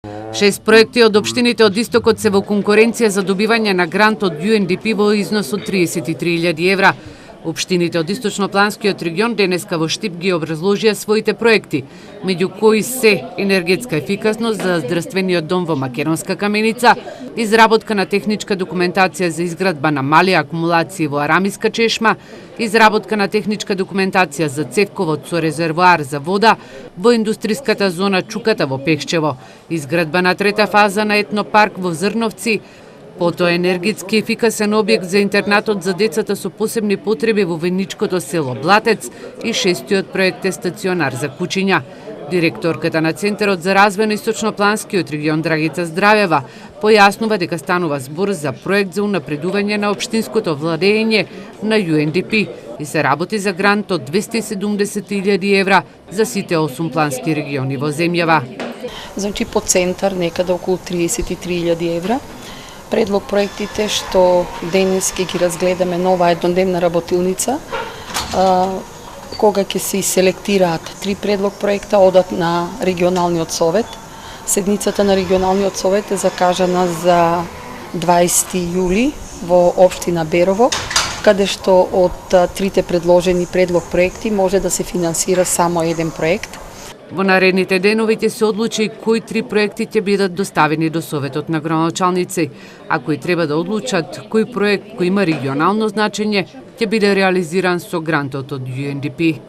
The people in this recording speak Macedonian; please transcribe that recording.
6 проекти од општините од Истокот се во конкуренција за добивање на грант од UNDP во износ од 33.000 евра. Општините од Источнопланскиот регион денеска во Штип ги образложија своите проекти, меѓу кои се енергетска ефикасност за здравствениот дом во Македонска каменица, изработка на техничка документација за изградба на мали акумулации во Арамиска чешма, изработка на техничка документација за цевковод со резервоар за вода во индустриската зона Чуката во Пехчево, изградба на трета фаза на етнопарк во Зрновци, потоа енергетски ефикасен објект за интернатот за децата со посебни потреби во виничкото село Блатец и шестиот проект е стационар за кучиња. Директорката на Центарот за развој на Источнопланскиот регион Драгица Здравева појаснува дека станува збор за проект за унапредување на општинското владење на UNDP и се работи за грант од 270.000 евра за сите 8 плански региони во земјава. Значи по центар некаде околу 33.000 евра. Предлог проектите што денес ќе ги разгледаме на оваа еднодневна работилница, кога ќе се селектираат 3 предлог проекта, одат на регионалниот совет. Седницата на регионалниот совет е закажана за 20 јули во општина Берово, каде што од 3 предложени предлог проекти може да се финансира само еден проект. Во наредните денови ќе се одлучи кои 3 проекти ќе бидат доставени до Советот на градоначалници, а кои треба да одлучат кој проект кој има регионално значење ќе биде реализиран со грантот од UNDP.